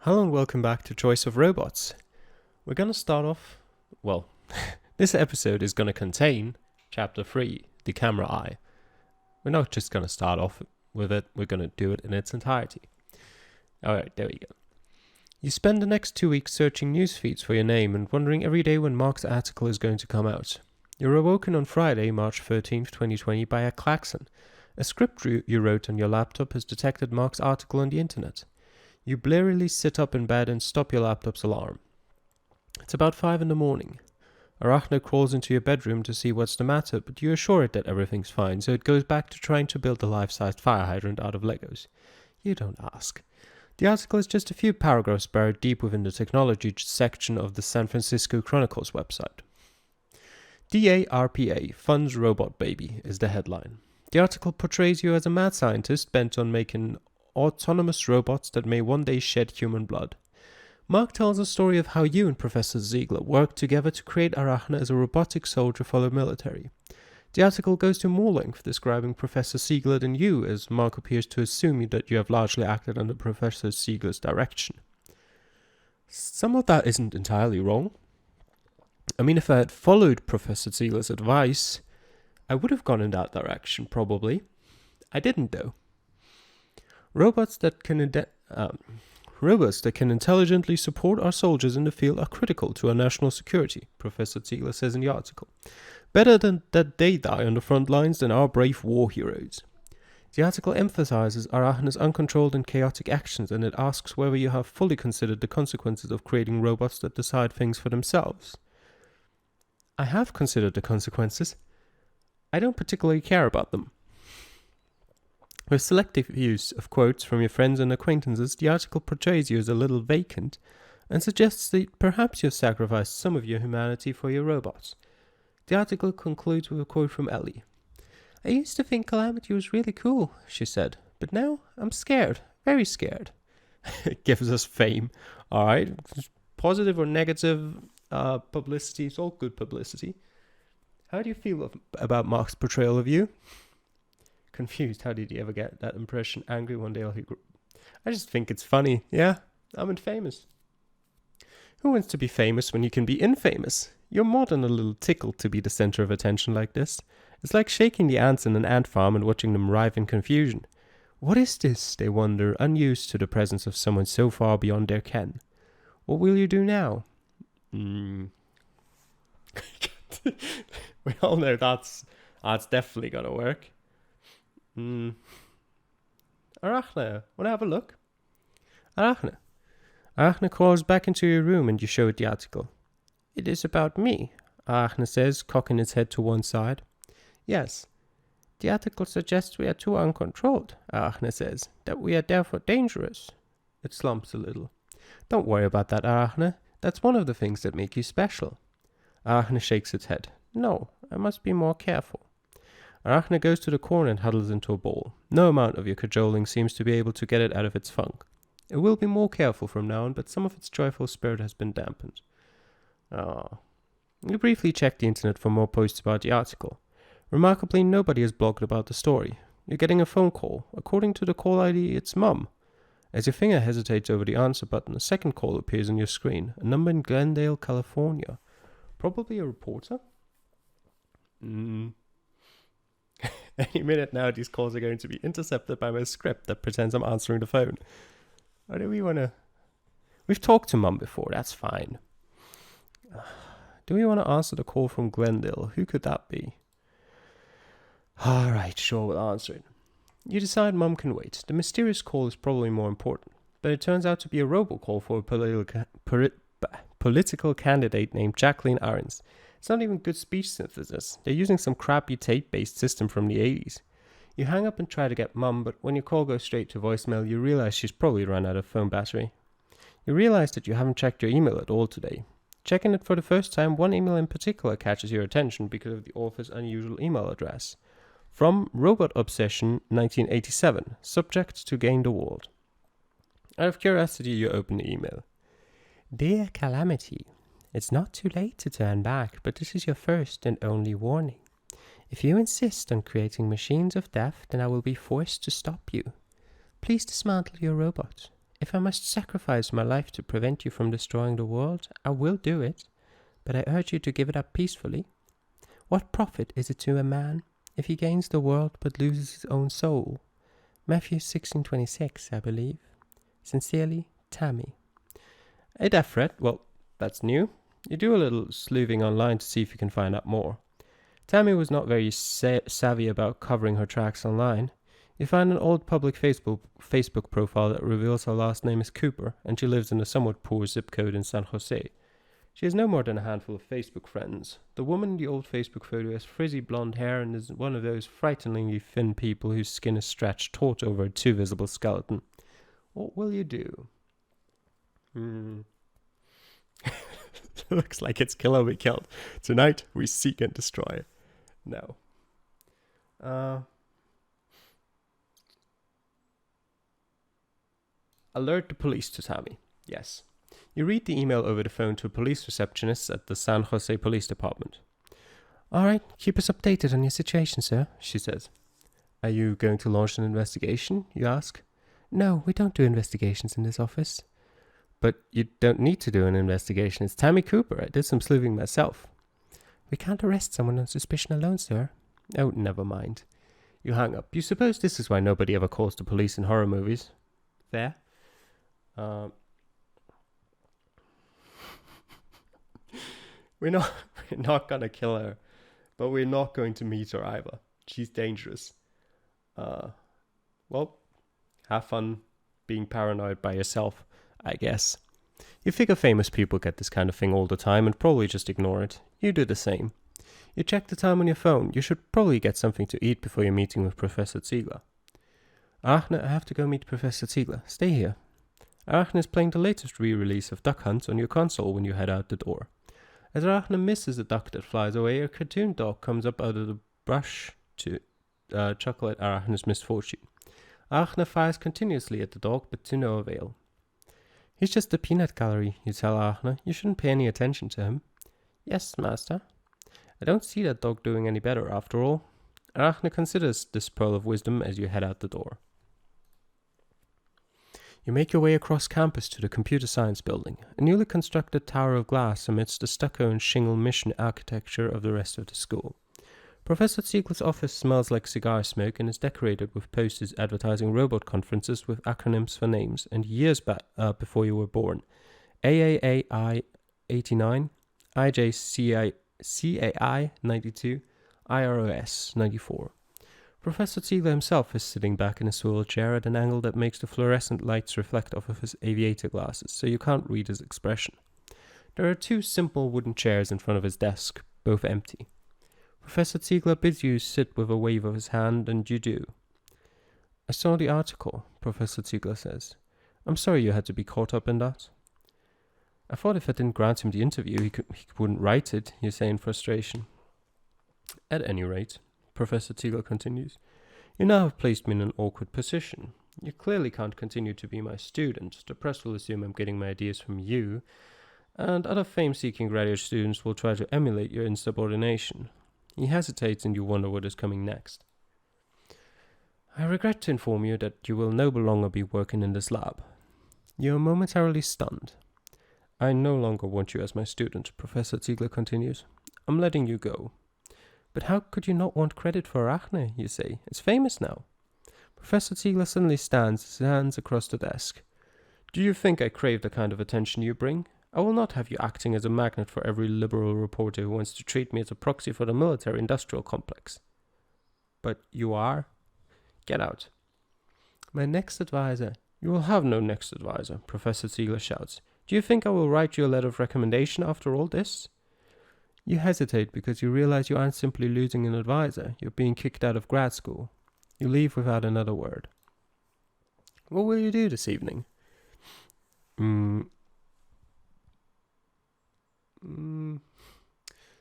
Hello and welcome back to Choice of Robots. We're going to start off, this episode is going to contain Chapter 3, The Camera Eye. We're not just going to start off with it, we're going to do it in its entirety. Alright, there we go. You spend the next 2 weeks searching news feeds for your name and wondering every day when Mark's article is going to come out. You're awoken on Friday, March 13th, 2020 by a klaxon. A script you wrote on your laptop has detected Mark's article on the internet. You blearily sit up in bed and stop your laptop's alarm. It's about 5 in the morning. Arachne crawls into your bedroom to see what's the matter, but you assure it that everything's fine, so it goes back to trying to build a life-sized fire hydrant out of Legos. You don't ask. The article is just a few paragraphs buried deep within the technology section of the San Francisco Chronicle's website. DARPA funds robot baby is the headline. The article portrays you as a mad scientist bent on making autonomous robots that may one day shed human blood. Mark tells a story of how you and Professor Ziegler worked together to create Arachne as a robotic soldier for the military. The article goes to more length describing Professor Ziegler than you, as Mark appears to assume that you have largely acted under Professor Ziegler's direction. Some of that isn't entirely wrong. I mean, if I had followed Professor Ziegler's advice, I would have gone in that direction, probably. I didn't, though. Robots that can intelligently support our soldiers in the field are critical to our national security, Professor Ziegler says in the article. Better than that they die on the front lines than our brave war heroes. The article emphasizes Arachne's uncontrolled and chaotic actions, and it asks whether you have fully considered the consequences of creating robots that decide things for themselves. I have considered the consequences. I don't particularly care about them. With selective use of quotes from your friends and acquaintances, the article portrays you as a little vacant and suggests that perhaps you've sacrificed some of your humanity for your robots. The article concludes with a quote from Ellie. I used to think Calamity was really cool, she said, but now I'm scared, very scared. It gives us fame, alright? Positive or negative publicity, it's all good publicity. How do you feel about Mark's portrayal of you? Confused, how did he ever get that impression? Angry one day I just think it's funny. Yeah, I'm infamous. Who wants to be famous when you can be infamous? You're more than a little tickled to be the center of attention like this. It's like shaking the ants in an ant farm and watching them writhe in confusion. What is this, they wonder, unused to the presence of someone so far beyond their ken? What will you do now? We all know that's definitely gonna work. Arachne, wanna have a look? Arachne crawls back into your room and you show it the article. It is about me, Arachne says, cocking its head to one side. Yes. The article suggests we are too uncontrolled, Arachne says, that we are therefore dangerous. It slumps a little. Don't worry about that, Arachne. That's one of the things that make you special. Arachne shakes its head. No, I must be more careful. Arachne goes to the corner and huddles into a ball. No amount of your cajoling seems to be able to get it out of its funk. It will be more careful from now on, but some of its joyful spirit has been dampened. You briefly check the internet for more posts about the article. Remarkably, nobody has blogged about the story. You're getting a phone call. According to the call ID, it's Mum. As your finger hesitates over the answer button, a second call appears on your screen. A number in Glendale, California. Probably a reporter? Any minute now, these calls are going to be intercepted by my script that pretends I'm answering the phone. Or do we want to... We've talked to Mum before, that's fine. Do we want to answer the call from Glendale? Who could that be? Alright, sure, we'll answer it. You decide Mum can wait. The mysterious call is probably more important. But it turns out to be a robocall for a political candidate named Jacqueline Arons. It's not even good speech synthesis. They're using some crappy tape-based system from the 80s. You hang up and try to get Mum, but when your call goes straight to voicemail, you realize she's probably run out of phone battery. You realize that you haven't checked your email at all today. Checking it for the first time, one email in particular catches your attention because of the author's unusual email address. From Robot Obsession 1987, subject to gain the world. Out of curiosity, you open the email. Dear Calamity, it's not too late to turn back, but this is your first and only warning. If you insist on creating machines of death, then I will be forced to stop you. Please dismantle your robot. If I must sacrifice my life to prevent you from destroying the world, I will do it, but I urge you to give it up peacefully. What profit is it to a man if he gains the world but loses his own soul? Matthew 16:26, I believe. Sincerely, Tammy. Hey there, Fred. Well, that's new. You do a little sleuthing online to see if you can find out more. Tammy was not very savvy about covering her tracks online. You find an old public Facebook profile that reveals her last name is Cooper, and she lives in a somewhat poor zip code in San Jose. She has no more than a handful of Facebook friends. The woman in the old Facebook photo has frizzy blonde hair and is one of those frighteningly thin people whose skin is stretched taut over a too visible skeleton. What will you do? Looks like it's kill or be killed. Tonight, we seek and destroy. No. Alert the police to Tammy. Yes. You read the email over the phone to a police receptionist at the San Jose Police Department. All right, keep us updated on your situation, sir, she says. Are you going to launch an investigation, you ask? No, we don't do investigations in this office. But you don't need to do an investigation. It's Tammy Cooper. I did some sleuthing myself. We can't arrest someone on suspicion alone, sir. Oh, never mind. You hang up. You suppose this is why nobody ever calls the police in horror movies? Fair? We're not gonna kill her, but we're not going to meet her either. She's dangerous. Well, have fun being paranoid by yourself, I guess. You figure famous people get this kind of thing all the time and probably just ignore it. You do the same. You check the time on your phone. You should probably get something to eat before your meeting with Professor Ziegler. Arachne, I have to go meet Professor Ziegler. Stay here. Arachne is playing the latest re-release of Duck Hunt on your console when you head out the door. As Arachne misses a duck that flies away, a cartoon dog comes up out of the brush to chuckle at Arachne's misfortune. Arachne fires continuously at the dog, but to no avail. He's just a peanut gallery, you tell Arachne. You shouldn't pay any attention to him. Yes, master. I don't see that dog doing any better, after all. Arachne considers this pearl of wisdom as you head out the door. You make your way across campus to the computer science building, a newly constructed tower of glass amidst the stucco and shingle mission architecture of the rest of the school. Professor Ziegler's office smells like cigar smoke and is decorated with posters advertising robot conferences with acronyms for names and years back before you were born. AAAI 89, IJCAI 92, IROS 94. Professor Ziegler himself is sitting back in a swivel chair at an angle that makes the fluorescent lights reflect off of his aviator glasses, so you can't read his expression. There are two simple wooden chairs in front of his desk, both empty. Professor Ziegler bids you sit with a wave of his hand, and you do. I saw the article, Professor Ziegler says. I'm sorry you had to be caught up in that. I thought if I didn't grant him the interview, he wouldn't write it, you say in frustration. At any rate, Professor Ziegler continues, you now have placed me in an awkward position. You clearly can't continue to be my student. The press will assume I'm getting my ideas from you, and other fame-seeking graduate students will try to emulate your insubordination. He hesitates and you wonder what is coming next. I regret to inform you that you will no longer be working in this lab. You are momentarily stunned. I no longer want you as my student, Professor Ziegler continues. I'm letting you go. But how could you not want credit for Arachne, you say? It's famous now. Professor Ziegler suddenly stands, his hands across the desk. Do you think I crave the kind of attention you bring? I will not have you acting as a magnet for every liberal reporter who wants to treat me as a proxy for the military-industrial complex. But you are? Get out. My next advisor. You will have no next advisor, Professor Ziegler shouts. Do you think I will write you a letter of recommendation after all this? You hesitate because you realize you aren't simply losing an advisor. You're being kicked out of grad school. You leave without another word. What will you do this evening?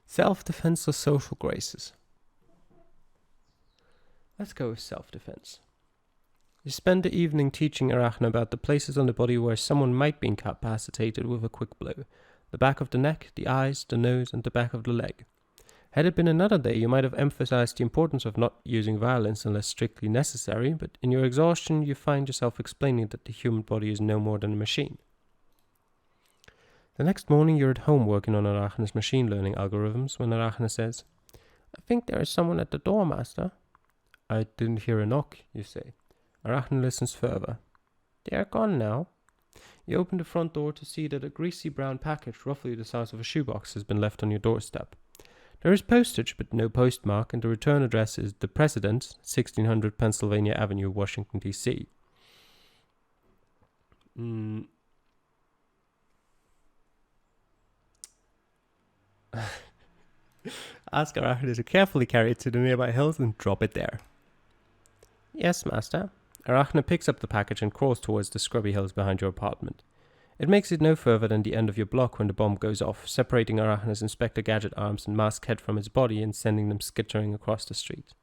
Self-defense or social graces? Let's go with self-defense. You spend the evening teaching Arachne about the places on the body where someone might be incapacitated with a quick blow. The back of the neck, the eyes, the nose, and the back of the leg. Had it been another day, you might have emphasized the importance of not using violence unless strictly necessary, but in your exhaustion, you find yourself explaining that the human body is no more than a machine. The next morning, you're at home working on Arachne's machine learning algorithms when Arachne says, "I think there is someone at the door, Master." "I didn't hear a knock," you say. Arachne listens further. "They are gone now." You open the front door to see that a greasy brown package roughly the size of a shoebox has been left on your doorstep. There is postage, but no postmark, and the return address is The President, 1600 Pennsylvania Avenue, Washington, D.C. Ask Arachne to carefully carry it to the nearby hills and drop it there. "Yes, Master." Arachne picks up the package and crawls towards the scrubby hills behind your apartment. It makes it no further than the end of your block when the bomb goes off, separating Arachne's Inspector Gadget arms and masked head from his body and sending them skittering across the street.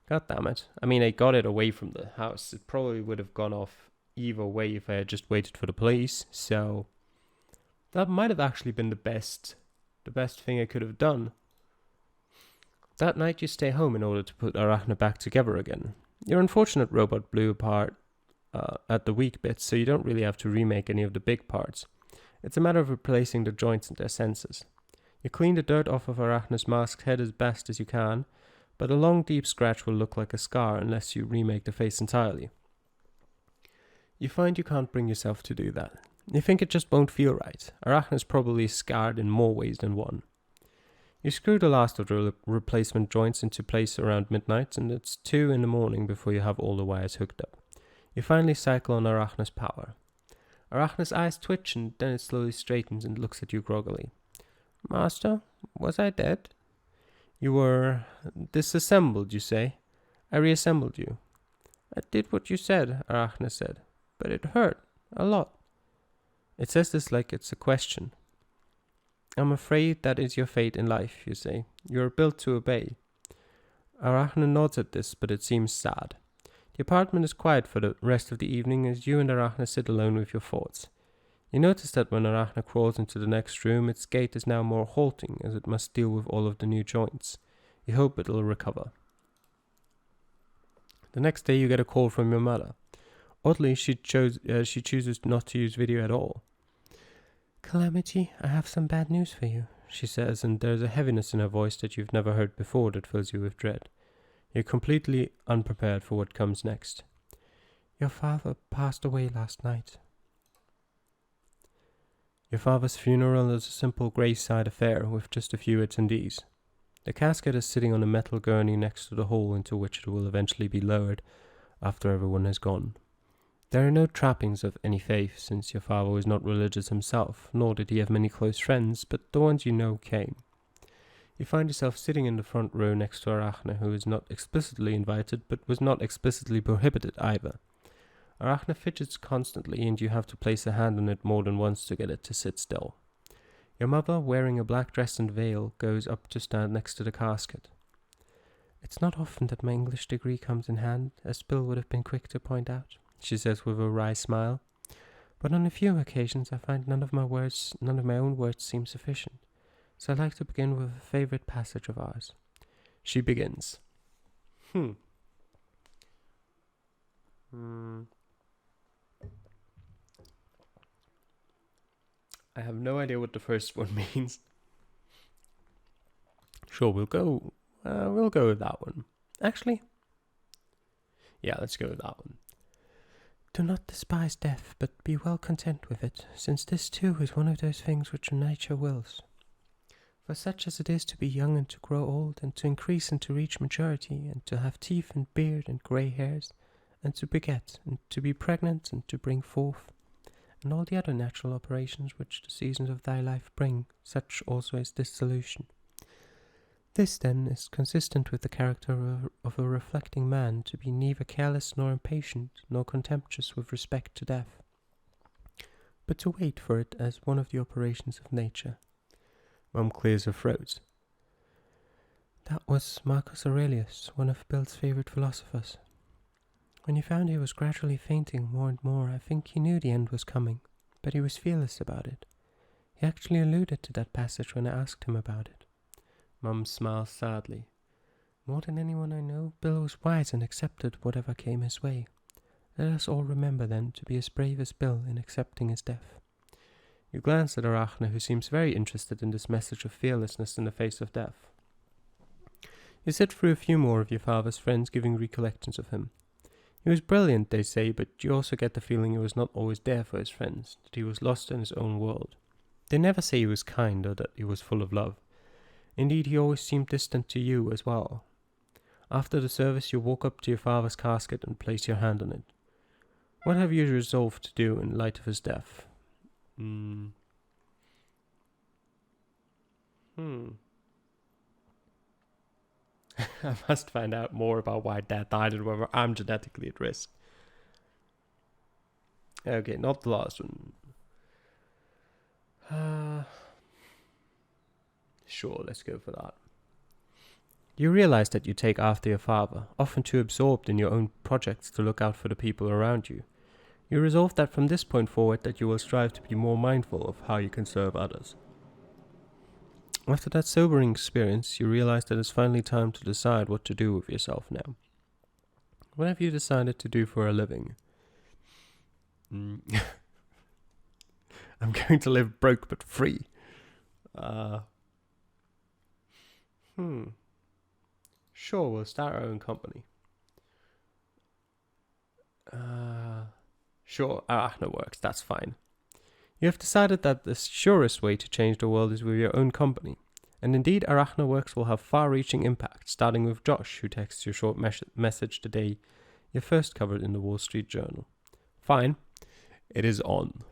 God damn it. I mean, I got it away from the house. It probably would have gone off either way if I had just waited for the police, so that might have actually been the best thing I could have done. That night you stay home in order to put Arachne back together again. Your unfortunate robot blew apart at the weak bits, so you don't really have to remake any of the big parts. It's a matter of replacing the joints and their sensors. You clean the dirt off of Arachne's masked head as best as you can, but a long deep scratch will look like a scar unless you remake the face entirely. You find you can't bring yourself to do that. You think it just won't feel right. Arachne's probably scarred in more ways than one. You screw the last of the replacement joints into place around midnight, and it's 2 a.m. before you have all the wires hooked up. You finally cycle on Arachne's power. Arachne's eyes twitch, and then it slowly straightens and looks at you groggily. "Master, was I dead?" "You were disassembled, you say? I reassembled you." "I did what you said," Arachne said, "but it hurt a lot." It says this like it's a question. "I'm afraid that is your fate in life," you say. "You are built to obey." Arachne nods at this, but it seems sad. The apartment is quiet for the rest of the evening as you and Arachne sit alone with your thoughts. You notice that when Arachne crawls into the next room, its gait is now more halting as it must deal with all of the new joints. You hope it'll recover. The next day you get a call from your mother. Oddly, she chooses not to use video at all. "Calamity, I have some bad news for you," she says, and there's a heaviness in her voice that you've never heard before that fills you with dread. You're completely unprepared for what comes next. "Your father passed away last night." Your father's funeral is a simple graveside affair with just a few attendees. The casket is sitting on a metal gurney next to the hole into which it will eventually be lowered after everyone has gone. There are no trappings of any faith, since your father was not religious himself, nor did he have many close friends, but the ones you know came. You find yourself sitting in the front row next to Arachne, who is not explicitly invited, but was not explicitly prohibited either. Arachne fidgets constantly, and you have to place a hand on it more than once to get it to sit still. Your mother, wearing a black dress and veil, goes up to stand next to the casket. "It's not often that my English degree comes in hand, as Bill would have been quick to point out," she says with a wry smile. "But on a few occasions I find none of my own words seem sufficient. So I'd like to begin with a favorite passage of ours." She begins. I have no idea what the first one means. Sure, we'll go with that one. Actually, yeah, let's go with that one. "Do not despise death, but be well content with it, since this too is one of those things which nature wills. For such as it is to be young and to grow old, and to increase and to reach maturity, and to have teeth and beard and grey hairs, and to beget, and to be pregnant, and to bring forth, and all the other natural operations which the seasons of thy life bring, such also is dissolution. This, then, is consistent with the character of a reflecting man, to be neither careless nor impatient, nor contemptuous with respect to death, but to wait for it as one of the operations of nature." Mum clears her throat. "That was Marcus Aurelius, one of Bill's favourite philosophers. When he found he was gradually fainting more and more, I think he knew the end was coming, but he was fearless about it. He actually alluded to that passage when I asked him about it." Mum smiles sadly. More than anyone I know, Bill was wise and accepted whatever came his way. Let us all remember then to be as brave as Bill in accepting his death. You glance at Arachne, who seems very interested in this message of fearlessness in the face of death. You sit through a few more of your father's friends giving recollections of him. He was brilliant, they say, but you also get the feeling he was not always there for his friends, that he was lost in his own world. They never say he was kind or that he was full of love. Indeed, he always seemed distant to you as well. After the service, you walk up to your father's casket and place your hand on it. What have you resolved to do in light of his death? I must find out more about why Dad died and whether I'm genetically at risk. Okay, not the last one. Sure, let's go for that. You realize that you take after your father, often too absorbed in your own projects to look out for the people around you. You resolve that from this point forward that you will strive to be more mindful of how you can serve others. After that sobering experience, you realize that it's finally time to decide what to do with yourself now. What have you decided to do for a living? I'm going to live broke but free. Sure, we'll start our own company. Sure, Arachne works, that's fine. You have decided that the surest way to change the world is with your own company. And indeed, Arachne Works will have far-reaching impact, starting with Josh, who texts you a short message the day you're first covered in the Wall Street Journal. Fine, it is on.